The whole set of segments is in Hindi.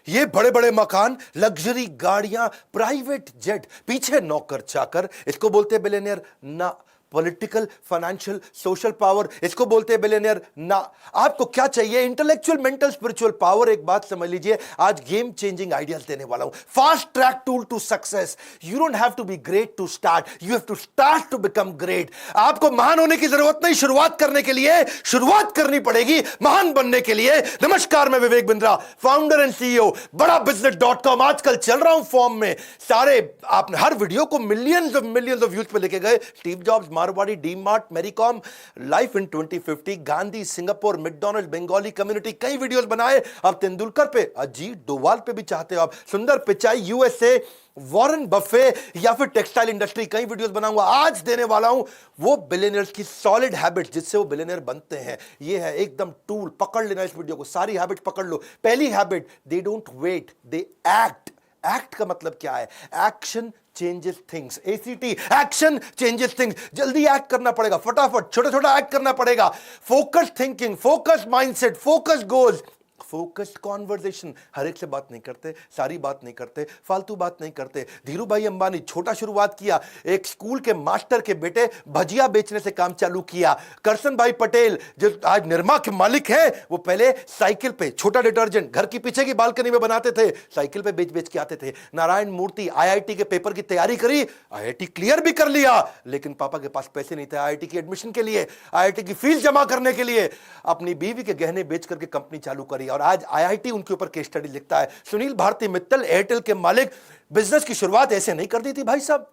ये बड़े बड़े मकान, लग्जरी गाड़ियां, प्राइवेट जेट, पीछे नौकर चाकर, इसको बोलते हैं बिलियनियर ना। पॉलिटिकल, फाइनेंशियल, सोशल पावर, इसको बोलते हैं बिलियनियर ना। आपको क्या चाहिए? Intellectual, mental, spiritual power. एक बात समझ लीजिए, आज गेम चेंजिंग आइडियाज देने वाला हूं। Fast track tool to success. You don't have to be great to start, you have to start to become great. आपको महान होने की जरूरत नहीं, शुरुआत करने के लिए शुरुआत करनी पड़ेगी महान बनने के लिए। नमस्कार, मैं Vivek Bindra, founder and CEO बड़ा बिजनेस.com। आजकल चल रहा हूं फॉर्म में। सारे आपने हर वीडियो को मिलियंस ऑफ व्यूज पे लेके गए। Steve Jobs, Marwari, DMart, Mary Kom, life in 2050, Gandhi, Singapore, McDonald, Bengali community, कई वीडियोस बनाए। अब तेंदुलकर पे, अजीत डोवाल पे भी चाहते हो आप, सुंदर पिचाई, यूएसए, वॉरेन बफे, या फिर टेक्सटाइल इंडस्ट्री, कई वीडियोस बनाऊंगा। आज देने वाला हूं वो बिलियनियर्स की सॉलिड हैबिट्स जिससे वो बिलियनियर बनते हैं। ये है एकदम टूल, पकड़ लेना इस वीडियो को, सारी हैबिट्स पकड़ लो। पहली habit, they don't wait, they act. Act का मतलब क्या है? Action changes things. A C T, action changes things. जल्दी एक्ट करना पड़ेगा, फटाफट छोटा छोटा एक्ट करना पड़ेगा। Focus thinking, focus mindset, focus goals, focused conversation. हर एक से बात नहीं करते, सारी बात नहीं करते, फालतू बात नहीं करते। धीरू भाई अंबानी छोटा शुरुआत किया, एक स्कूल के मास्टर के बेटे भजिया बेचने से काम चालू किया। करसन भाई पटेल जो आज निरमा के मालिक हैं, वो पहले साइकिल पे छोटा डिटर्जेंट घर की पीछे की बालकनी में बनाते थे, साइकिल पे बेच बेच के आते थे। नारायण मूर्ति आईआईटी के पेपर की तैयारी करी, आईआईटी क्लियर भी कर लिया, लेकिन पापा के पास पैसे नहीं थे आईआईटी की एडमिशन के लिए, आईआईटी की फीस जमा करने के लिए। अपनी बीवी के गहने बेच करके कंपनी चालू करी और आज आईआईटी उनके ऊपर केस स्टडी लिखता है। सुनील भारती मित्तल, एयरटेल के मालिक, बिजनेस की शुरुआत ऐसे नहीं कर दी थी भाई साहब।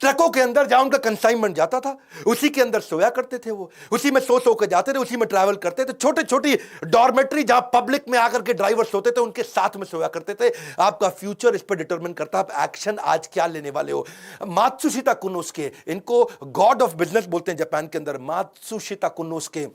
ट्रकों के अंदर जहां उनका कंसाइनमेंट जाता था, उसी के अंदर सोया करते थे वो, उसी में सो के जाते थे, उसी में ट्रैवल करते थे। छोटे छोटी डॉर्मेट्री जहां पब्लिक में आकर के ड्राइवर सोते थे, उनके साथ में सोया करते थे। आपका फ्यूचर इस पर डिटरमिन करता है आप एक्शन आज क्या लेने वाले हो। मात्सुशिता कुनोस्के, इनको गॉड ऑफ बिजनेस बोलते हैं जापान के अंदर। मात्सुशिता कुनोस्के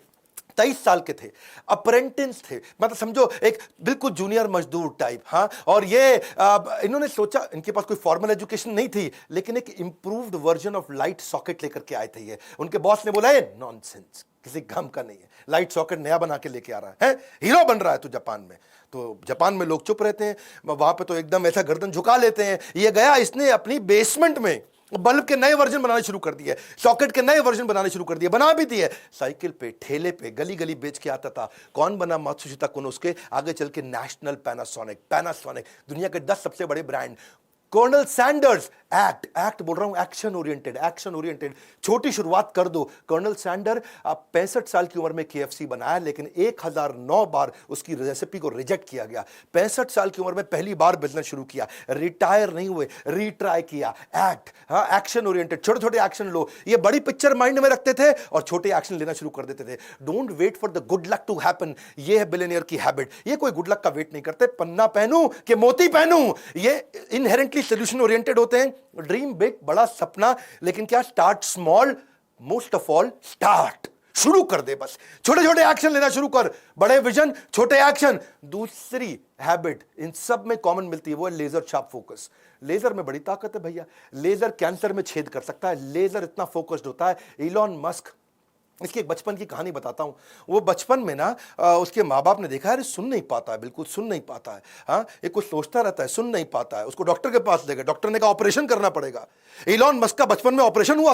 23 साल के थे, अप्रेंटिस थे, मतलब समझो एक बिल्कुल जूनियर मजदूर टाइप। हाँ, और ये इन्होंने सोचा, इनके पास कोई फॉर्मल एजुकेशन नहीं थी, लेकिन एक improved version of light socket लेकर के आए थे ये। उनके बॉस ने बोला, ये नॉनसेंस, किसी काम का नहीं है, लाइट सॉकेट नया बना के लेके आ रहा है, हीरो बन रहा है तू जापान में। तो जापान में लोग चुप रहते हैं, वहां पे तो एकदम ऐसा गर्दन झुका लेते हैं। ये गया, इसने अपनी बेसमेंट में बल्ब के नए वर्जन बनाने शुरू कर दिए, सॉकेट के नए वर्जन बनाने शुरू कर दिए, बना भी दिए। साइकिल पे, ठेले पे, गली गली बेच के आता था। कौन बना? मात्सुशिता कुनोस्के। आगे चल के नेशनल पैनासोनिक, दुनिया के 10 सबसे बड़े ब्रांड। कर्नल सैंडर्स, एक्ट बोल रहा हूं, एक्शन ओरिएंटेड। छोटी शुरुआत कर दो। कर्नल सैंडर 65 साल की उम्र में केएफसी बनाया, लेकिन 1009 बार उसकी रेसिपी को रिजेक्ट किया गया। 65 साल की उम्र में पहली बार बिजनेस शुरू किया, रिटायर नहीं हुए, रीट्राई किया। एक्ट, हाँ, एक्शन ओरिएंटेड, छोटे छोटे एक्शन लो। ये बड़ी पिक्चर माइंड में रखते थे और छोटे एक्शन लेना शुरू कर देते थे। Don't wait for the good luck to happen, ये है बिलियनियर की हैबिट। ये कोई गुड लक का वेट नहीं करते, पन्ना पहनूं कि मोती पहनूं, ये इनहेरेंटली सोल्यूशन ओरिएंटेड होते हैं। ड्रीम बिग, बड़ा सपना, लेकिन क्या? Start small, most of all start, शुरू कर दे बस। छोटे छोटे एक्शन लेना शुरू कर, बड़े विजन, छोटे एक्शन। दूसरी हैबिट इन सब में कॉमन मिलती है, वो है लेजर शार्प फोकस। लेजर में बड़ी ताकत है भैया, लेजर कैंसर में छेद कर सकता है, लेजर इतना फोकस्ड होता है। इलॉन मस्क, इसकी एक बचपन की कहानी बताता हूं। वो बचपन में ना उसके माँ बाप ने देखा है, सुन नहीं पाता है, बिल्कुल सुन नहीं पाता है। हाँ, एक कुछ सोचता रहता है, सुन नहीं पाता है। उसको डॉक्टर के पास ले गए, डॉक्टर ने कहा ऑपरेशन करना पड़ेगा। इलॉन मस्क का बचपन में ऑपरेशन हुआ,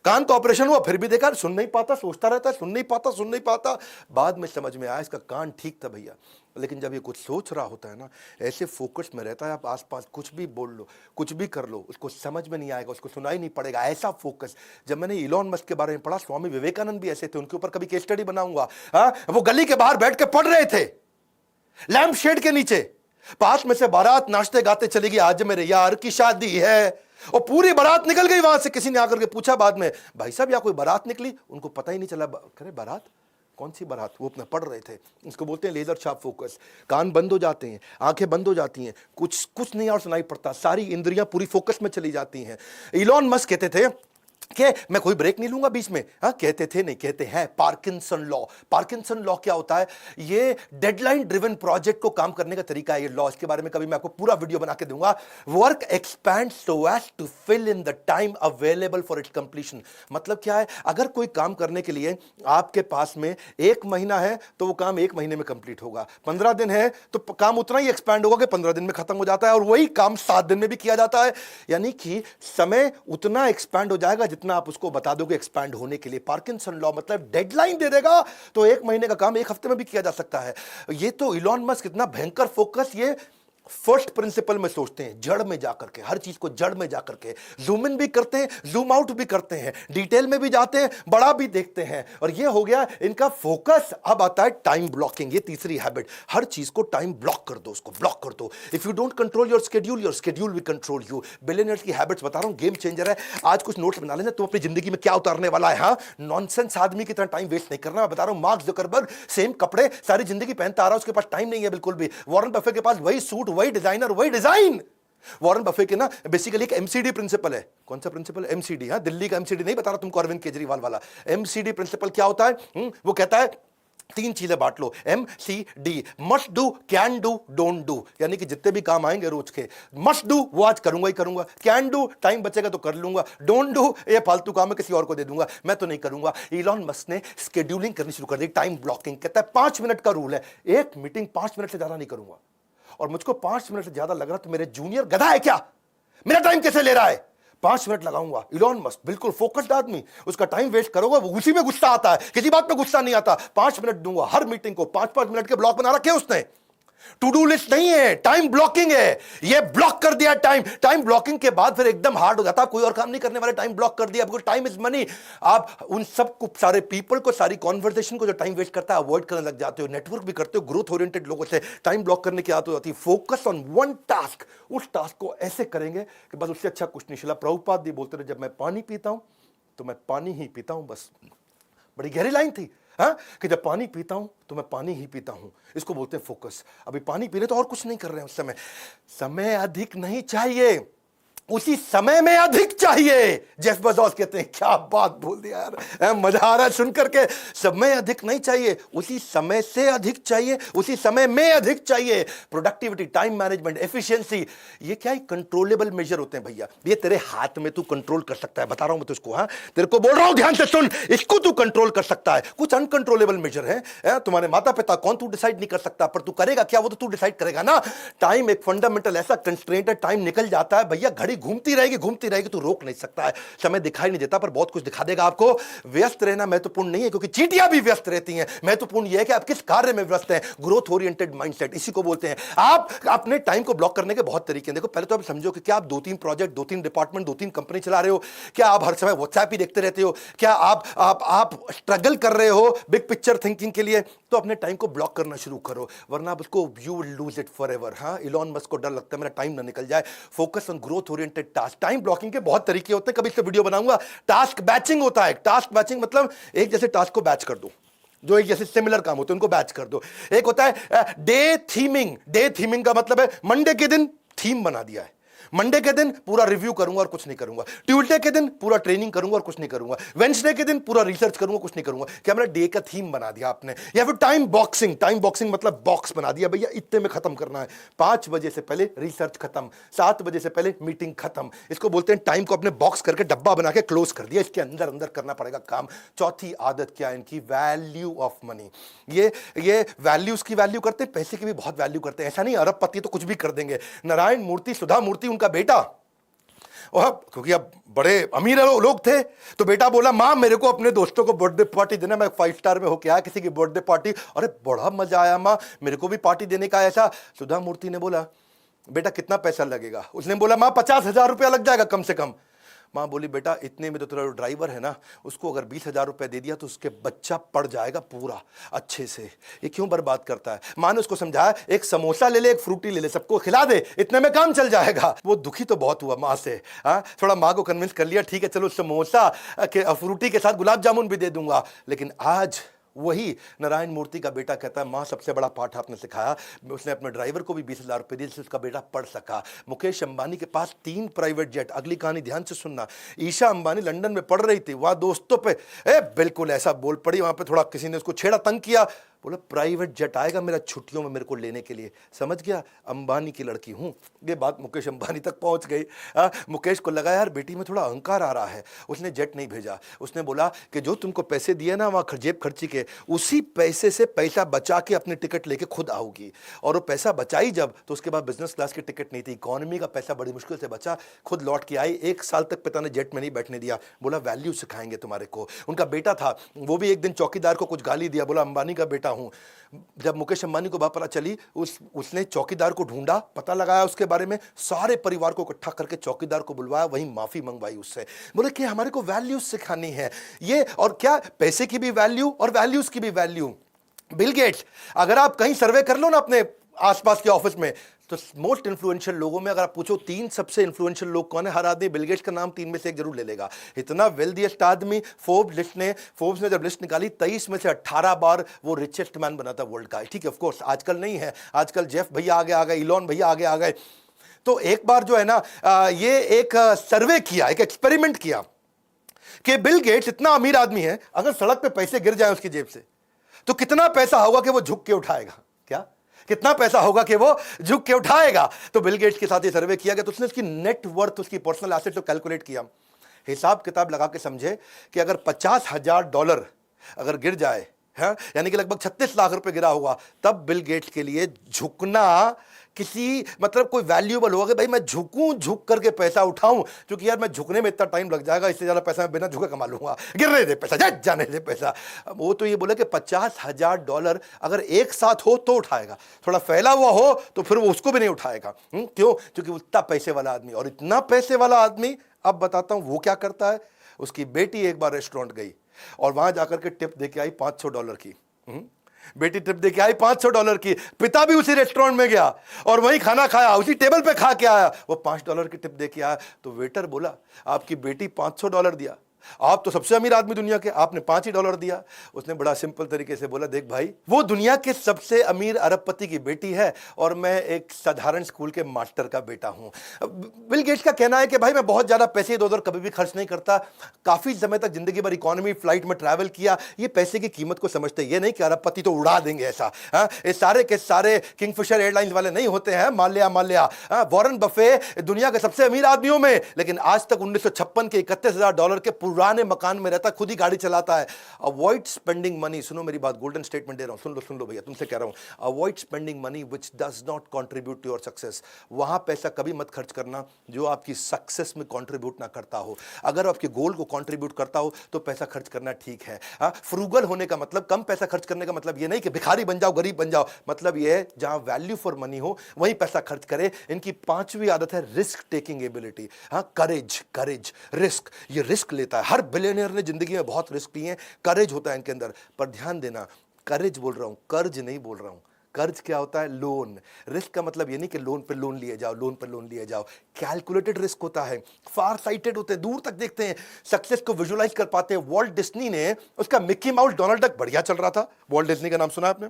कान का ऑपरेशन हुआ, फिर भी देखा सुन नहीं पाता, सोचता रहता है, सुन नहीं पाता। बाद में समझ में आया इसका कान ठीक था भैया। लेकिन जब ये कुछ सोच रहा होता है ना, ऐसे फोकस में रहता है, आप आसपास कुछ भी बोल लो, कुछ भी कर लो, उसको समझ में नहीं आएगा, उसको सुनाई नहीं पड़ेगा, ऐसा फोकस। जब मैंने इलॉन मस्क के बारे में पढ़ा, स्वामी विवेकानंद भी ऐसे थे, उनके ऊपर कभी केस स्टडी बनाऊंगा। हाँ, वो गली के बाहर बैठ के पढ़ रहे थे, लैंप शेड के नीचे, पास में से बारात नाचते गाते चलेगी, आज मेरे यार की शादी है, और पूरी बारात निकल गई वहां से। किसी ने आकर के पूछा बाद में, भाई साहब यहाँ कोई बारात निकली? उनको पता ही नहीं चला। करे बारात? कौन सी बारात? वो अपना पढ़ रहे थे। इसको बोलते हैं लेजर शार्प फोकस। कान बंद हो जाते हैं, आंखें बंद हो जाती हैं, कुछ नहीं और सुनाई पड़ता, सारी इंद्रियां पूरी फोकस में चली जाती हैं। इलॉन मस्क कहते थे कि मैं कोई ब्रेक नहीं लूंगा बीच में। हाँ, कहते थे नहीं, कहते हैं पार्किंसन लॉ। पार्किंसन लॉ क्या होता है? ये डेडलाइन ड्रिवन प्रोजेक्ट को काम करने का तरीका है ये लॉ। इसके बारे में कभी मैं आपको पूरा वीडियो बना के दूंगा। Work expand so as to fill in the time available for its completion. मतलब क्या है? अगर कोई काम करने के लिए आपके पास में 1 महीना है तो वो काम 1 महीने में कंप्लीट होगा। 15 दिन है तो काम उतना ही एक्सपैंड होगा कि 15 दिन में खत्म हो जाता है, और वही काम 7 दिन में भी किया जाता है। यानी कि समय उतना एक्सपैंड हो जाएगा जितना आप उसको बता दोगे एक्सपैंड होने के लिए। पार्किंसन लॉ मतलब डेडलाइन दे देगा तो 1 महीने का काम 1 हफ्ते में भी किया जा सकता है। ये तो इलॉन मस्क इतना भयंकर फोकस ये फर्स्ट प्रिंसिपल में सोचते हैं, जड़ में जाकर के, हर चीज को जड़ में जाकर के जूम इन भी करते हैं, जूम आउट भी करते हैं, डिटेल में भी जाते हैं, बड़ा भी देखते हैं। और ये हो गया इनका फोकस। अब आता है टाइम ब्लॉकिंग, ये तीसरी हैबिट। हर चीज को टाइम ब्लॉक कर दो, उसको ब्लॉक कर दो। If you don't control your schedule will control you. Billionaires की हैबिट्स बता रहा हूं, गेम चेंजर है। आज कुछ नोट्स बना लेना, तुम अपनी जिंदगी में क्या उतारने वाला है। हाँ, नॉनसेंस आदमी की तरह टाइम वेस्ट नहीं करना। मैं बता रहा हूं, मार्क जुकरबर्ग सेम कपड़े सारी जिंदगी पहनता आ रहा है, उसके पास टाइम नहीं है बिल्कुल भी। वॉरेन बफे के पास वही सूट, वही डिजाइनर, वही डिजाइन। वॉरेन बफे के ना बेसिकली एक एमसीडी प्रिंसिपल है। कौन सा प्रिंसिपल? एमसीडी। हाँ, दिल्ली का एमसीडी नहीं बता रहा तुमको, अरविंद केजरीवाल वाला। एमसीडी प्रिंसिपल क्या होता है? वो कहता है 3 चीजें बांट लो, MCD। Must do, can do, don't do. यानी कि जितने भी काम आएंगे रोज के, मस्ट डू वो आज करूंगा ही करूंगा, कैन डू टाइम बचेगा तो कर लूंगा, डोंट डू ये फालतू काम है किसी और को दे दूंगा, मैं तो नहीं करूंगा। इलॉन मस्क ने स्केड्यूलिंग करनी शुरू कर दी, टाइम ब्लॉकिंग। कहता है 5 मिनट का रूल है, एक मीटिंग 5 मिनट से ज्यादा नहीं करूंगा। और मुझको 5 मिनट से ज्यादा लग रहा तो मेरे जूनियर गधा है क्या? मेरा टाइम कैसे ले रहा है? 5 मिनट लगाऊंगा। इलॉन मस्क बिल्कुल फोकस्ड आदमी, उसका टाइम वेस्ट करोगे वो उसी में गुस्सा आता है, किसी बात पे गुस्सा नहीं आता। 5 मिनट दूंगा हर मीटिंग को, 5-5 मिनट के ब्लॉक बना रखे उसने। टू डू लिस्ट नहीं है, टाइम ब्लॉकिंग है। ये ब्लॉक कर दिया टाइम। टाइम ब्लॉकिंग के बाद फिर एकदम हार्ड हो जाता है, कोई और काम नहीं करने वाले, टाइम ब्लॉक कर दिया। Because time is money. आप उन सब को, सारे पीपल को, सारी कॉन्वर्सेशन को जो टाइम वेस्ट करता है अवॉइड करने लग जाते हो, नेटवर्क भी करते हो ग्रोथ ओरिएंटेड लोगों से। टाइम ब्लॉक करने की आदत हो जाती है। फोकस ऑन वन टास्क, उस टास्क को ऐसे करेंगे कि बस उससे अच्छा कुछ नहीं। शिला प्रभुपाद जी बोलते थे, जब मैं पानी पीता हूं तो मैं पानी ही पीता हूं, बस। बड़ी गहरी लाइन थी। हाँ, कि जब पानी पीता हूं तो मैं पानी ही पीता हूं। इसको बोलते हैं फोकस। अभी पानी पी रहे तो और कुछ नहीं कर रहे हैं उस समय। समय अधिक नहीं चाहिए, उसी समय में अधिक चाहिए। जेफ बेज़ोस कहते हैं, क्या बात बोल दिया यार, मजा आ रहा है सुन करके। समय अधिक नहीं चाहिए, उसी समय से अधिक चाहिए, उसी समय में अधिक चाहिए। प्रोडक्टिविटी, टाइम मैनेजमेंट, एफिशिएंसी, ये क्या है? कंट्रोलेबल मेजर होते हैं भैया। ये तेरे हाथ में, तू कंट्रोल कर सकता है। बता रहा हूं मैं तुझको। हाँ, तेरे को बोल रहा हूं, ध्यान से सुन, इसको तू कंट्रोल कर सकता है। कुछ अनकंट्रोलेबल मेजर है, तुम्हारे माता पिता कौन, तू डिसाइड नहीं कर सकता, पर तू करेगा क्या वो तो तू डिसाइड करेगा ना। टाइम एक फंडामेंटल ऐसा कंस्ट्रेंट है, टाइम निकल जाता है भैया, घड़ी घूमती रहेगी, तू रोक नहीं सकता है। समय दिखाई नहीं देता पर बहुत कुछ दिखा देगा आपको। व्यस्त रहना महत्वपूर्ण नहीं है, क्योंकि चींटियां भी व्यस्त रहती हैं। महत्वपूर्ण यह है कि आप किस कार्य में व्यस्त हैं। ग्रोथ ओरिएंटेड माइंडसेट, इसी को बोलते हैं। आप अपने टाइम को ब्लॉक करने के बहुत तरीके हैं। देखो, पहले तो आप समझो कि क्या आप 2-3 प्रोजेक्ट, 2-3 डिपार्टमेंट, 2-3 कंपनी चला रहे हो? क्या आप हर समय व्हाट्सएप ही देखते रहते हो? क्या आप स्ट्रगल कर रहे हो बिग पिक्चर थिंकिंग के लिए? तो अपने टाइम को ब्लॉक करना शुरू करो, वरना आप उसको you will lose it forever. हाँ, इलॉन मस्क को डर लगता है मेरा टाइम ना निकल जाए। Focus on growth oriented task. Time blocking के बहुत तरीके होते हैं, कभी इससे वीडियो बनाऊंगा। टास्क बैचिंग होता है। टास्क बैचिंग मतलब एक जैसे टास्क को बैच कर दो, जो एक जैसे सिमिलर काम होते हैं उनको बैच कर दो। एक होता है डे थीमिंग। डे थीमिंग का मतलब है मंडे के दिन थीम बना दिया है, मंडे के दिन पूरा रिव्यू करूंगा और कुछ नहीं करूंगा, ट्यूसडे के दिन पूरा ट्रेनिंग करूंगा और कुछ नहीं करूंगा, वेडनेसडे के दिन पूरा रिसर्च करूंगा, कुछ नहीं करूंगा। क्या मेरा डे का थीम बना दिया आपने? या फिर टाइम बॉक्सिंग। टाइम बॉक्सिंग मतलब बॉक्स बना दिया भैया, इतने में खत्म करना है। 5 बजे से पहले रिसर्च खत्म, 7 बजे से पहले मीटिंग खत्म। इसको बोलते हैं टाइम को अपने बॉक्स करके डब्बा बना के क्लोज कर दिया, इसके अंदर अंदर करना पड़ेगा काम। चौथी आदत क्या है इनकी? Value of money. ये वैल्यूज की वैल्यू करते हैं, पैसे की भी बहुत वैल्यू करते हैं। ऐसा नहीं अरबपति तो कुछ भी कर देंगे। नारायण मूर्ति, सुधा मूर्ति उनका बेटा, और क्योंकि अब बड़े अमीर लोग थे तो बेटा बोला, माँ मेरे को अपने दोस्तों को बर्थडे पार्टी देना, मैं 5 स्टार में होके आया किसी की बर्थडे पार्टी, अरे बड़ा मजा आया माँ, मेरे को भी पार्टी देने का। ऐसा सुधा मूर्ति ने बोला, बेटा कितना पैसा लगेगा? उसने बोला, माँ 50,000 रुपया लग जाएगा कम से कम। माँ बोली, बेटा इतने में तो तेरा ड्राइवर है ना, उसको अगर 20,000 रुपये दे दिया तो उसके बच्चा पड़ जाएगा पूरा अच्छे से, ये क्यों बर्बाद करता है? माँ ने उसको समझाया, एक समोसा ले ले, एक फ्रूटी ले ले, सबको खिला दे, इतने में काम चल जाएगा। वो दुखी तो बहुत हुआ माँ से। हाँ, थोड़ा माँ को कन्विंस कर लिया, ठीक है चलो समोसा के फ्रूटी के साथ गुलाब जामुन भी दे दूंगा। लेकिन आज वही नारायण मूर्ति का बेटा कहता है माँ सबसे बड़ा पाठ आपने सिखाया, उसने अपने ड्राइवर को भी 20,000 रुपये दिए जिससे उसका बेटा पढ़ सका। मुकेश अंबानी के पास 3 प्राइवेट जेट, अगली कहानी ध्यान से सुनना। ईशा अंबानी लंदन में पढ़ रही थी, वहां दोस्तों पे बिल्कुल ऐसा बोल पड़ी, वहां पे थोड़ा किसी ने उसको छेड़ा, तंग किया, बोला प्राइवेट जेट आएगा मेरा छुट्टियों में मेरे को लेने के लिए। समझ गया अंबानी की लड़की हूं। ये बात मुकेश अंबानी तक पहुंच गई। मुकेश को लगा यार बेटी में थोड़ा अहंकार आ रहा है, उसने जेट नहीं भेजा। उसने बोला कि जो तुमको पैसे दिए ना वहां जेब खर्ची के, उसी पैसे से पैसा बचा के अपनी टिकट लेके खुद आओगी। और वो पैसा बचाई जब, तो उसके बाद बिजनेस क्लास की टिकट नहीं थी, इकोनॉमी का पैसा बड़ी मुश्किल से बचा, खुद लौट के आई। 1 साल तक पिता ने जेट में नहीं बैठने दिया, बोला वैल्यू सिखाएंगे तुम्हारे को। उनका बेटा था, वो भी एक दिन चौकीदार को कुछ गाली दिया, बोला अंबानी का बेटा हूं। जब मुकेश अंबानी को बात पता चली, उसने चौकीदार को ढूंढा, पता लगाया उसके बारे में, सारे परिवार को इकट्ठा करके चौकीदार को बुलवाया, वहीं माफी मंगवाई उससे। बोले कि हमारे को वैल्यूज सिखानी है ये, और क्या पैसे की भी वैल्यू और वैल्यूज की भी वैल्यू। बिल गेट्स, अगर आप कहीं सर्वे कर लो ना अपने आसपास के ऑफिस में, तो मोस्ट इन्फ्लुएंशियल लोगों में अगर आप पूछो 3 सबसे इन्फ्लुएंशियल लोग कौन है, हर आदमी बिल गेट्स का नाम 3 में से एक जरूर ले लेगा। इतना वेल्दीएस्ट आदमी। फोर्ब्स ने जब लिस्ट निकाली 23 में से 18 बार वो रिचेस्ट मैन बना था वर्ल्ड का। ठीक है, ऑफ कोर्स आजकल नहीं है, आजकल जेफ भैया आगे आ गए, इलॉन भैया आगे आ गए। तो एक बार जो है ना ये एक सर्वे किया, एक एक्सपेरिमेंट किया कि बिल गेट्स इतना अमीर आदमी है, अगर सड़क पे पैसे गिर जाए उसकी जेब से तो कितना पैसा होगा कि वो झुक के उठाएगा। क्या कितना पैसा होगा कि वो झुक के उठाएगा। तो बिल गेट्स के साथ ये सर्वे किया गया, तो उसने उसकी नेट वर्थ, उसकी पर्सनल एसेट को कैलकुलेट किया, हिसाब किताब लगा के समझे कि अगर $50,000 अगर गिर जाए, है यानी कि लगभग 36 लाख रुपए गिरा होगा, तब बिल गेट्स के लिए झुकना किसी मतलब कोई वैल्यूएबल होगा कि भाई मैं झुकूं, झुक करके पैसा उठाऊं, क्योंकि यार मैं झुकने में इतना टाइम लग जाएगा, इससे ज्यादा पैसा मैं बिना झुके कमा लूंगा, गिरने दे पैसा, जाने दे पैसा। वो तो ये बोले कि $50,000 अगर एक साथ हो तो उठाएगा, थोड़ा फैला हुआ हो तो फिर वो उसको भी नहीं उठाएगा। क्यों? क्योंकि उतना पैसे वाला आदमी, और इतना पैसे वाला आदमी, अब बताता हूं वो क्या करता है। उसकी बेटी एक बार रेस्टोरेंट गई और वहां जाकर के टिप देके आई $500 की। बेटी टिप देके आई $500 की, पिता भी उसी रेस्टोरेंट में गया और वहीं खाना खाया, उसी टेबल पे खा के आया, वो $5 की टिप देके आया। तो वेटर बोला आपकी बेटी $500 दिया, आप तो सबसे अमीर आदमी दुनिया के, आपने $5 ही दिया। उसने बड़ा सिंपल तरीके से बोला देख भाई, वो दुनिया के सबसे अमीर अरबपति की बेटी है और मैं एक साधारण स्कूल के मास्टर का बेटा हूं। बिल गेट्स का कहना है कि भाई मैं बहुत ज्यादा पैसे इधर उधर कभी भी खर्च नहीं करता, काफी समय तक जिंदगी भर इकोनॉमी फ्लाइट में ट्रैवल किया, ये पैसे की कीमत को समझते। ये नहीं कि अरबपति तो उड़ा देंगे ऐसा, ये सारे के सारे किंगफिशर एयरलाइंस वाले नहीं होते हैं, माल्या वॉरेन बफे दुनिया के सबसे अमीर आदमियों में, लेकिन आज तक 1956 के $31,000 के पुराने मकान में रहता, खुद ही गाड़ी चलाता है। अवॉइड स्पेंडिंग मनी, सुनो मेरी बात, गोल्डन स्टेटमेंट दे रहा हूं, सुन लो भैया, तुमसे कह रहा हूं, avoid spending money which does not contribute to your success. वहां पैसा कभी मत खर्च करना जो आपकी सक्सेस में कंट्रीब्यूट ना करता हो। अगर आपके गोल को कंट्रीब्यूट करता हो तो पैसा खर्च करना ठीक है। फ्रूगल होने का मतलब, कम पैसा खर्च करने का मतलब ये नहीं कि भिखारी बन जाओ, गरीब बन जाओ, मतलब ये है जहां वैल्यू फॉर मनी हो वहीं पैसा खर्च करे। इनकी 5वीं आदत है रिस्क टेकिंग एबिलिटी। करेज, रिस्क, ये रिस्क लेता है। हर बिलियनियर ने जिंदगी में बहुत रिस्क लिए हैं, करेज होता है इनके अंदर। पर ध्यान देना, करेज बोल रहा हूं, कर्ज नहीं बोल रहा हूं। कर्ज क्या होता है? लोन। रिस्क का मतलब ये नहीं कि लोन पे लोन लिए जाओ, कैलकुलेटेड रिस्क होता है, फार साइटेड होते हैं, दूर तक देखते हैं, सक्सेस को विजुअलाइज कर पाते हैं। वॉल्ट डिज्नी ने, उसका मिक्की माउस डोनाल्ड डक बढ़िया चल रहा था, वॉल्ट डिज्नी का नाम सुना आपने,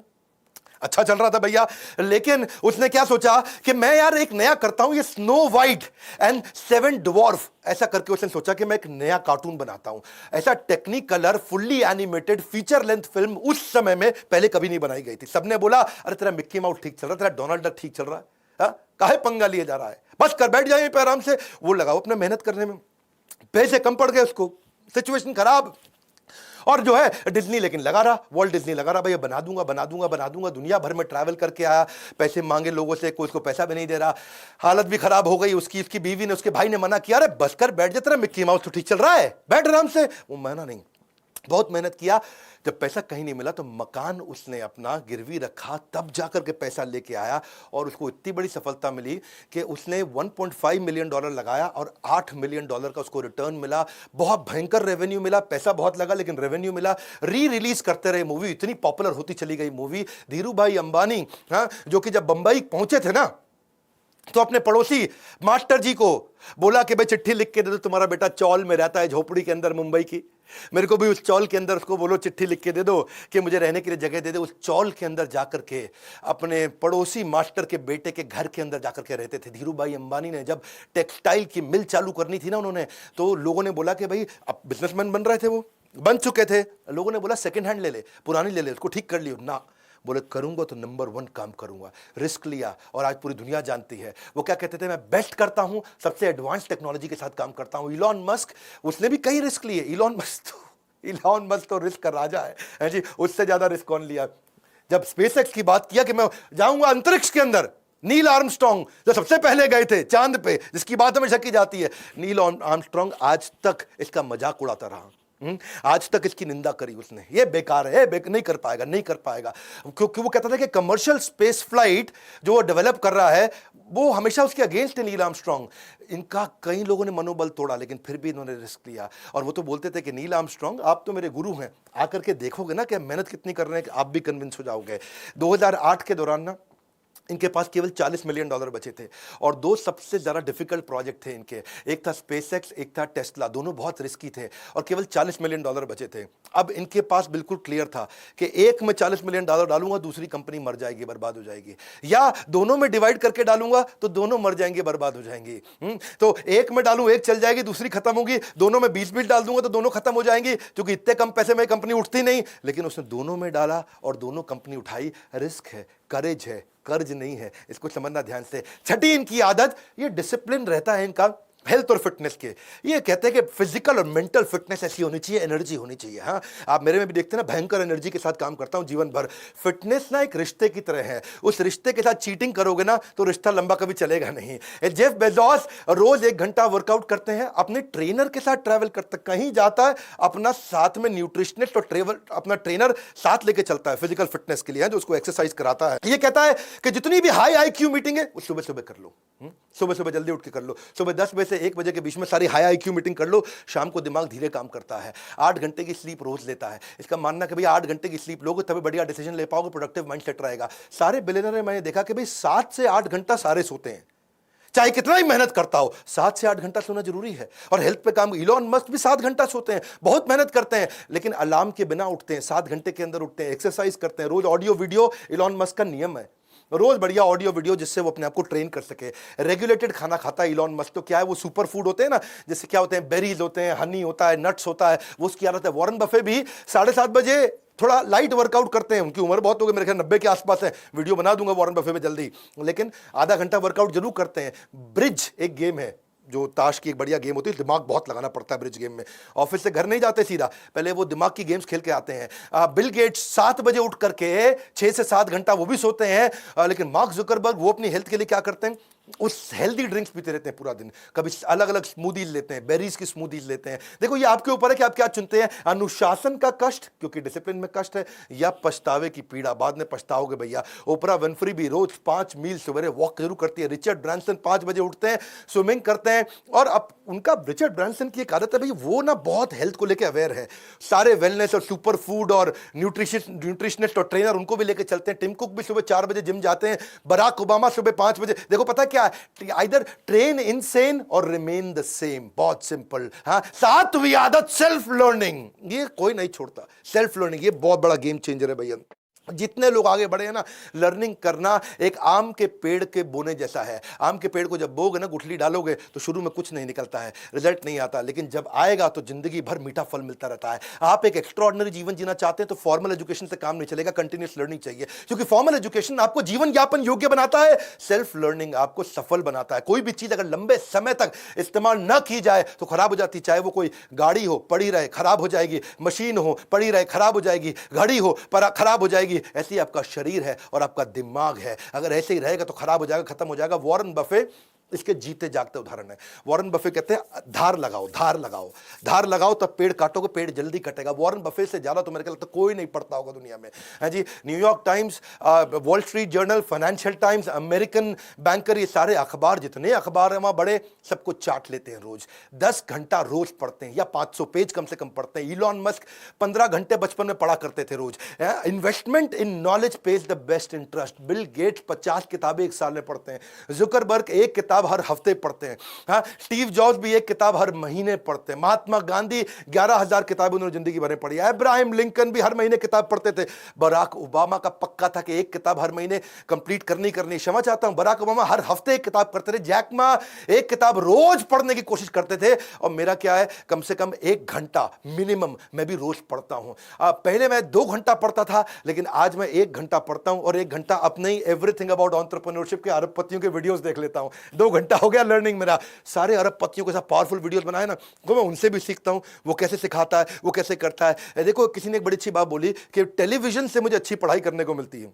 अच्छा चल रहा था भैया, लेकिन उसने क्या सोचा कि मैं यार एक नया करता हूं, ये स्नो वाइट एंड 7 ड्वार्फ, ऐसा करके उसने सोचा कि मैं एक नया कार्टून बनाता हूं। ऐसा Technicolor fully animated feature length film उस समय में पहले कभी नहीं बनाई गई थी। सबने बोला अरे तेरा मिक्की माउस ठीक चल रहा है, तेरा डोनाल्ड डक ठीक चल रहा है, काहे पंगा लिए जा रहा है, बस कर बैठ जाए पे आराम से। वो लगाओ अपने मेहनत करने में, पैसे कम पड़ गए उसको, सिचुएशन खराब। और जो है डिज्नी लेकिन लगा रहा, वॉल्ट डिज्नी लगा रहा, भैया बना दूंगा, दुनिया भर में ट्रैवल करके आया, पैसे मांगे लोगों से, कोई उसको पैसा भी नहीं दे रहा, हालत भी खराब हो गई उसकी। उसकी बीवी ने, उसके भाई ने मना किया, अरे बस कर बैठ जा, तेरा मिक्की माउस तो ठीक चल रहा है, बैठ आराम से। वो माना नहीं, बहुत मेहनत किया। जब पैसा कहीं नहीं मिला तो मकान उसने अपना गिरवी रखा, तब जाकर के पैसा लेके आया, और उसको इतनी बड़ी सफलता मिली कि उसने $1.5 मिलियन लगाया और $8 मिलियन का उसको रिटर्न मिला। बहुत भयंकर रेवेन्यू मिला, पैसा बहुत लगा लेकिन रेवेन्यू मिला। रिलीज करते रहे मूवी, इतनी पॉपुलर होती चली गई मूवी। धीरू भाई अंबानी, जो कि जब बंबई पहुंचे थे ना, तो अपने पड़ोसी मास्टर जी को बोला कि भाई चिट्ठी लिख के दे दो, तुम्हारा बेटा चौल में रहता है, झोपड़ी के अंदर मुंबई की, मेरे को भी उस चौल के अंदर उसको बोलो चिट्ठी लिख के दे दो कि मुझे रहने के लिए जगह दे दे। उस चौल के अंदर जाकर के अपने पड़ोसी मास्टर के बेटे के घर के अंदर जाकर के रहते थे। धीरू भाई अंबानी ने जब टेक्सटाइल की मिल चालू करनी थी ना उन्होंने, तो लोगों ने बोला कि भाई, अब बिजनेसमैन बन रहे थे, वो बन चुके थे, लोगों ने बोला सेकेंड हैंड ले ले, पुरानी ले ले, उसको ठीक कर लियो ना। बोले करूंगा तो नंबर 1 काम करूंगा। रिस्क लिया और आज पूरी दुनिया जानती है। वो क्या कहते थे, मैं बेस्ट करता हूं, सबसे एडवांस टेक्नोलॉजी के साथ काम करता हूं। इलॉन मस्क, उसने भी कई रिस्क लिए। इलॉन मस्क तो रिस्क का राजा है जी, उससे ज्यादा रिस्क कौन लिया। जब स्पेसएक्स की बात किया कि मैं जाऊंगा अंतरिक्ष के अंदर, नील आर्मस्ट्रांग जो सबसे पहले गए थे चांद पे, जिसकी बात हमेशा की जाती है, नील आर्मस्ट्रांग आज तक इसका मजाक उड़ाता रहा। आज तक इसकी निंदा करी उसने, ये बेकार है, नहीं कर पाएगा, नहीं कर पाएगा, क्योंकि वो कहता था कि कमर्शियल स्पेस फ्लाइट जो वो डेवलप कर रहा है वो हमेशा उसके अगेंस्ट है नील आर्मस्ट्रांग। इनका कई लोगों ने मनोबल तोड़ा, लेकिन फिर भी इन्होंने रिस्क लिया। और वो तो बोलते थे कि नील आर्मस्ट्रांग आप तो मेरे गुरु हैं, आकर के देखोगे ना कि मेहनत कितनी कर रहे हैं कि आप भी कन्विंस हो जाओगे। 2008 के दौरान ना इनके पास केवल $40 मिलियन बचे थे और 2 सबसे ज़्यादा डिफिकल्ट प्रोजेक्ट थे इनके, एक था स्पेसएक्स, एक था टेस्ला। दोनों बहुत रिस्की थे और केवल $40 मिलियन बचे थे। अब इनके पास बिल्कुल क्लियर था कि एक में $40 मिलियन डालूंगा, दूसरी कंपनी मर जाएगी, बर्बाद हो जाएगी, या दोनों में डिवाइड करके डालूंगा तो दोनों मर जाएंगे, बर्बाद हो जाएंगी। तो एक में डालूं, एक चल जाएगी, दूसरी खत्म होगी, दोनों में 20 डाल दूंगा तो दोनों खत्म हो जाएंगी, क्योंकि इतने कम पैसे में कंपनी उठती नहीं। लेकिन उसने दोनों में डाला और दोनों कंपनी उठाई। रिस्क है, करेज है, कर्ज नहीं है, इसको समझना ध्यान से। छठी इनकी आदत, ये डिसिप्लिन रहता है इनका हेल्थ और फिटनेस के। ये कहते हैं कि फिजिकल और मेंटल फिटनेस ऐसी होनी चाहिए, एनर्जी होनी चाहिए। हाँ, आप मेरे में भी देखते हैं ना, भयंकर एनर्जी के साथ काम करता हूं जीवन भर। फिटनेस ना एक रिश्ते की तरह है, उस रिश्ते के साथ चीटिंग करोगे ना तो रिश्ता लंबा कभी चलेगा नहीं। जेफ बेजोस रोज 1 घंटा वर्कआउट करते हैं, अपने ट्रेनर के साथ ट्रैवल करते, कहीं जाता है अपना साथ में न्यूट्रिशनिस्ट और अपना ट्रेनर साथ लेके चलता है फिजिकल फिटनेस के लिए, जो उसको एक्सरसाइज कराता है। ये कहता है कि जितनी भी हाई IQ मीटिंग है वो सुबह सुबह कर लो, सुबह सुबह जल्दी उठ के कर लो। सुबह 10 बजे से 1 बजे के बीच में सारी हाई IQ मीटिंग कर लो। शाम को दिमाग धीरे काम करता है। 8 घंटे की स्लीप रोज लेता है। इसका मानना कि भाई 8 घंटे की स्लीप लोगे तभी बढ़िया डिसीजन ले पाओगे, प्रोडक्टिव माइंडसेट रहेगा। सारे बिलियनर में मैंने देखा कि भाई 7 से 8 घंटा सारे सोते हैं, चाहे कितना ही मेहनत करता हो, 7 से 8 घंटा सोना जरूरी है। और हेल्थ पे काम, इलॉन मस्क भी 7 घंटा सोते हैं, बहुत मेहनत करते हैं, लेकिन अलार्म के बिना उठते हैं, 7 घंटे के अंदर उठते हैं, एक्सरसाइज करते हैं, रोज ऑडियो वीडियो। इलॉन मस्क का नियम है रोज बढ़िया ऑडियो वीडियो, जिससे वो अपने आप को ट्रेन कर सके। रेगुलेटेड खाना खाता है इलॉन मस्क। तो क्या है, वो सुपर फूड होते हैं ना, जैसे क्या होते हैं, बेरीज होते हैं, हनी होता है, नट्स होता है, वो उसकी आदत है। वॉरेन बफे भी 7:30 बजे थोड़ा लाइट वर्कआउट करते हैं। उनकी उम्र बहुत हो गई, मेरे ख्याल 90 के आसपास है, वीडियो बना दूंगा वॉरेन बफे में जल्दी, लेकिन आधा घंटा वर्कआउट जरूर करते हैं। ब्रिज एक गेम है, जो ताश की एक बढ़िया गेम होती है, दिमाग बहुत लगाना पड़ता है ब्रिज गेम में। ऑफिस से घर नहीं जाते सीधा, पहले वो दिमाग की गेम्स खेल के आते हैं। बिल गेट्स 7 बजे उठ करके 6 से 7 घंटा वो भी सोते हैं। लेकिन मार्क जुकरबर्ग वो अपनी हेल्थ के लिए क्या करते हैं, उस हेल्दी ड्रिंक्स पीते रहते हैं पूरा दिन। कभी अलग अलग स्मूदीज लेते हैं, बेरीज की स्मूदीज लेते हैं। देखो ये आपके ऊपर है कि आप क्या चुनते हैं, अनुशासन का कष्ट क्योंकि डिसिप्लिन में कष्ट है, या पछतावे की पीड़ा, बाद में पछताओगे भैया। ओपरा विनफ्री भी रोज 5 मील सवेरे वॉक जरूर करती है। रिचर्ड ब्रांसन 5 बजे उठते हैं, स्विमिंग करते हैं। और अब उनका, रिचर्ड ब्रांसन की एक आदत है भाई, वो ना बहुत हेल्थ को लेकर अवेयर है। सारे वेलनेस और सुपर फूड और न्यूट्रिशनिस्ट और ट्रेनर उनको भी लेकर चलते हैं। टिम कुक भी सुबह 4 बजे जिम जाते हैं। बराक ओबामा सुबह 5 बजे। देखो पता क्या है, आइदर ट्रेन इनसेन और रिमेन द सेम, बहुत सिंपल। हाँ, 7वीं आदत सेल्फ लर्निंग, ये कोई नहीं छोड़ता। सेल्फ लर्निंग ये बहुत बड़ा गेम चेंजर है भैया। जितने लोग आगे बढ़े हैं ना, लर्निंग करना एक आम के पेड़ के बोने जैसा है। आम के पेड़ को जब बोगे ना, गुठली डालोगे तो शुरू में कुछ नहीं निकलता है, रिजल्ट नहीं आता, लेकिन जब आएगा तो जिंदगी भर मीठा फल मिलता रहता है। आप एक एक्स्ट्रॉर्डिनरी जीवन जीना चाहते हैं तो फॉर्मल एजुकेशन से काम नहीं चलेगा, कंटिन्यूस लर्निंग चाहिए, क्योंकि फॉर्मल एजुकेशन आपको जीवन यापन योग्य बनाता है, सेल्फ लर्निंग आपको सफल बनाता है। कोई भी चीज अगर लंबे समय तक इस्तेमाल न की जाए तो खराब हो जाती है। चाहे वो कोई गाड़ी हो, पड़ी रहे खराब हो जाएगी, मशीन हो पड़ी रहे खराब हो जाएगी, घड़ी हो पर खराब हो जाएगी। ऐसी आपका शरीर है और आपका दिमाग है, अगर ऐसे ही रहेगा तो खराब हो जाएगा, खत्म हो जाएगा। वॉरेन बफे इसके जीते जागते उदाहरण है। वॉरेन बफे कहते हैं धार लगाओ, धार लगाओ, धार लगाओ, तब पेड़ काटोगे, पेड़ जल्दी कटेगा। वॉरेन बफे से ज्यादा तो मेरे को लगता है कोई नहीं पढ़ता होगा दुनिया में, है जी। New York Times, Wall Street Journal, Financial Times, American banker, ये सारे अखबार, जितने अखबार हैं वहां बड़े, सबको चाट लेते हैं रोज। 10 घंटा रोज पढ़ते हैं, या 500 पेज कम से कम पढ़ते हैं। इलॉन मस्क 15 घंटे बचपन में पढ़ा करते थे रोज। Investment in knowledge pays the best interest. Bill Gates 50 किताबें एक साल में पढ़ते हैं। जुकरबर्ग एक किताब हर हफ्ते पढ़ते हैं। हाँ, स्टीव जॉब्स भी एक किताब हर महीने पढ़ते हैं। महात्मा गांधी 11,000 किताबें उन्होंने जिंदगी भर में पढ़ी है। अब्राहम लिंकन भी हर महीने किताब पढ़ते थे। बराक ओबामा का पक्का था कि एक किताब हर महीने कंप्लीट करनी क्षमा चाहता हूं, बराक ओबामा हर हफ्ते एक किताब करते थे। जैक मा एक किताब रोज पढ़ने की कोशिश करते थे। और मेरा क्या है, कम से कम 1 घंटा मिनिमम मैं भी रोज पढ़ता हूं। पहले मैं 2 घंटा पढ़ता था, लेकिन आज मैं 1 घंटा पढ़ता हूं, और 1 घंटा अपने ही एवरीथिंग अबाउट एंटरप्रेन्योरशिप के अरबपतियों के वीडियोस देख लेता हूं। 2 घंटा हो गया लर्निंग मेरा। सारे अरबपतियों के साथ पावरफुल वीडियोस बनाए ना, वो मैं उनसे भी सीखता हूं, वो कैसे सिखाता है, वो कैसे करता है। देखो, किसी ने एक बड़ी अच्छी बात बोली कि टेलीविजन से मुझे अच्छी पढ़ाई करने को मिलती है।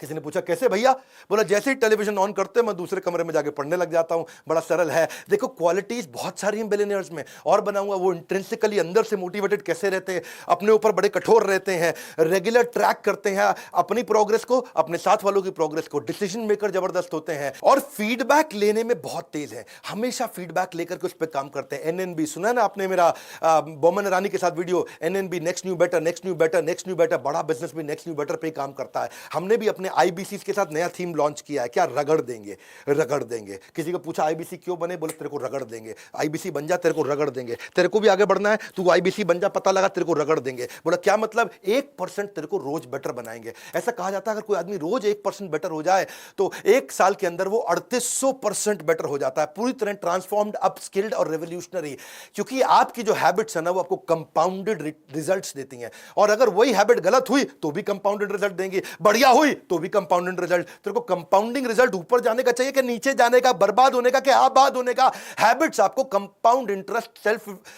किसी ने पूछा कैसे भैया, बोला जैसे ही टेलीविजन ऑन करते हैं मैं दूसरे कमरे में जाके पढ़ने लग जाता हूं। बड़ा सरल है। देखो, क्वालिटीज बहुत सारी हैं बिलियनियर्स में, और बनाऊंगा। वो इंट्रिंसिकली अंदर से मोटिवेटेड कैसे रहते हैं, अपने ऊपर बड़े कठोर रहते हैं, रेगुलर ट्रैक करते हैं अपनी प्रोग्रेस को, अपने साथ वालों की प्रोग्रेस को, डिसीजन मेकर जबरदस्त होते हैं, और फीडबैक लेने में बहुत तेज है। हमेशा फीडबैक लेकर के उस पर काम करते हैं। एनएनबी सुना ना आपने, मेरा बोमन ईरानी के साथ video, N N B next new better, next new better, next new better. बड़ा बिजनेस भी नेक्स्ट न्यू बेटर पे काम करता है। हमने भी अपने आईबीसी के साथ नया थीम लॉन्च किया है, क्या, रगड़ देंगे, रगड़ देंगे। किसी को पूछा आईबीसी क्यों बने, बोले तेरे को रगड़ देंगे। आईबीसी बन जा, तेरे को रगड़ देंगे। तेरे को भी आगे बढ़ना है, तू आईबीसी बन जा, पता लगा, तेरे को रगड़ देंगे। बोला क्या मतलब, 1% तेरे को रोज बेटर बनाएंगे। ऐसा कहा जाता है अगर कोई आदमी रोज 1% बेटर हो जाए तो 1 साल के अंदर वो 3800% बेटर हो जाता है, पूरी तरह ट्रांसफॉर्म्ड, अपस्किल्ड और रेवोल्यूशनरी। क्योंकि आपकी जो हैबिट्स है ना, वो आपको कंपाउंडेड रिजल्ट्स देती हैं, और अगर वही हैबिट गलत हुई तो भी कंपाउंडेड रिजल्ट देंगी, बढ़िया हुई तो भी कंपाउंडेड रिजल्ट। तेरे को कंपाउंडिंग रिजल्ट ऊपर जाने का चाहिए कि नीचे जाने का, बर्बाद होने का कि आबाद होने का। हैबिट्स आपको कंपाउंड इंटरेस्ट,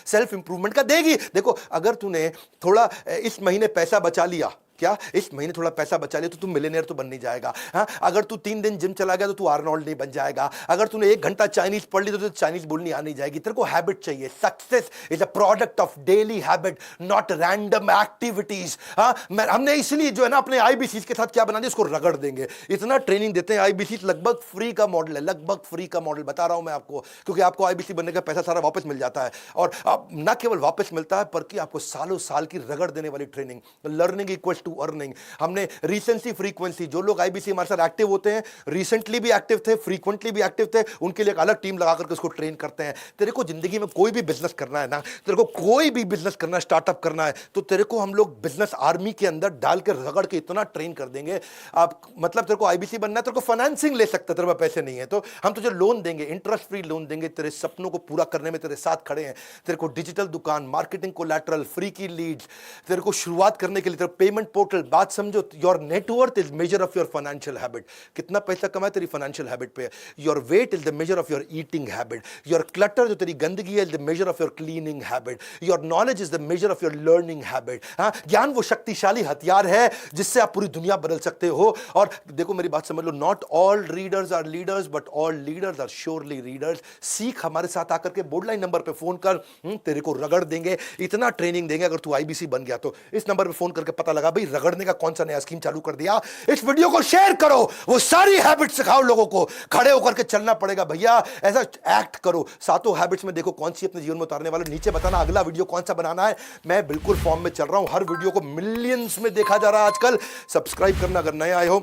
सेल्फ इंप्रूवमेंट का देगी। देखो, अगर तूने थोड़ा इस महीने पैसा बचा लिया, क्या इस महीने थोड़ा पैसा बचा लिया, तो तू मिलियनेयर तो बन नहीं जाएगा। हाँ, अगर तू 3 दिन जिम चला गया तो तू आर्नोल्ड नहीं बन जाएगा। अगर तूने 1 घंटा चाइनीज पढ़ ली तो तुझे चाइनीज बोलनी आनी जाएगी। तेरे को हैबिट चाहिए। Success is a product of daily habit, not random activities. हाँ, हमने इसलिए जो है ना अपने आईबीसी के साथ क्या बना दिया, इसको रगड़ देंगे। इतना ट्रेनिंग देते हैं आईबीसी, लगभग फ्री का मॉडल है, लगभग फ्री का मॉडल बता रहा हूं मैं आपको, क्योंकि आपको आईबीसी बनने का पैसा सारा वापस मिल जाता है। और न केवल वापस मिलता है, बल्कि आपको सालों साल की रगड़ देने वाली training. Learning equals to earning. हमने रिसेंसी फ्रीक्वेंसी, जो लोग आईबीसी हमारे साथ एक्टिव होते हैं, रिसेंटली भी एक्टिव थे, फ्रीक्वेंटली भी एक्टिव थे, उनके लिए एक अलग टीम लगा करके उसको ट्रेन करते हैं। तेरे को जिंदगी में कोई भी बिजनेस करना है ना, तेरे को कोई भी बिजनेस करना है, स्टार्टअप करना है, तो तेरे को हम लोग बिजनेस आर्मी के अंदर डाल के रगड़ के इतना ट्रेन कर देंगे। आप मतलब तेरे को आईबीसी बनना है, तेरे को फाइनेंसिंग ले सकते, तेरे पास पैसे नहीं है तो हम तुझे लोन देंगे, इंटरेस्ट फ्री लोन देंगे, तेरे सपनों को पूरा करने में तेरे साथ खड़े हैं। तेरे को डिजिटल दुकान, मार्केटिंग कोलैटरल, फ्री की लीड्स, तेरे को शुरुआत करने के लिए तेरे पेमेंट पोर्टल। बात समझो, your net worth is measure of your financial habit. कितना पैसा कमाए तेरी फाइनेंशियल हैबिट पे। Your weight is the measure of your eating habit. Your clutter, जो तेरी गंदगी है, is the measure of your cleaning habit. Your knowledge is the measure of your learning habit. हाँ, ज्ञान वो शक्तिशाली हथियार है जिससे आप पूरी दुनिया बदल सकते हो। और देखो मेरी बात समझ लो, not all readers are leaders, but all leaders are surely readers. सीख, हमारे साथ आकर के बोर्डलाइन नंबर पे फोन कर, तेरे को रगड़ देंगे, इतना ट्रेनिंग देंगे। अगर तू आईबीसी बन गया तो इस नंबर पे फोन करके पता लगा भाई रगड़ने का कौन सा नया स्कीम चालू कर दिया। इस वीडियो को शेयर करो, वो सारी हैबिट सिखाओ लोगों को। खड़े होकर के चलना पड़ेगा भैया, ऐसा एक्ट करो। सातों हैबिट्स में देखो कौन सी अपने जीवन में उतारने वाले। नीचे बताना अगला वीडियो कौन सा बनाना है। मैं बिल्कुल फॉर्म में चल रहा हूं, हर वीडियो को मिलियंस में देखा जा रहा है आजकल। सब्सक्राइब करना अगर नए आए हो,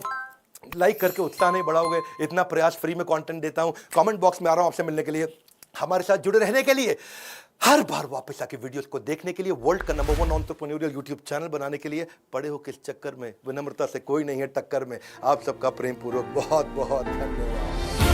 लाइक करके उत्साह नहीं बढ़ाओगे। इतना प्रयास, फ्री में कंटेंट देता हूं। कमेंट बॉक्स में आ रहा हूं आपसे मिलने के लिए, हमारे साथ जुड़े रहने के लिए, हर बार वापस आके वीडियोस को देखने के लिए, वर्ल्ड का नंबर 1 एंटरप्रेन्योरियल यूट्यूब चैनल बनाने के लिए। पड़े हो किस चक्कर में, विनम्रता से कोई नहीं है टक्कर में। आप सबका प्रेम पूर्वक बहुत बहुत धन्यवाद।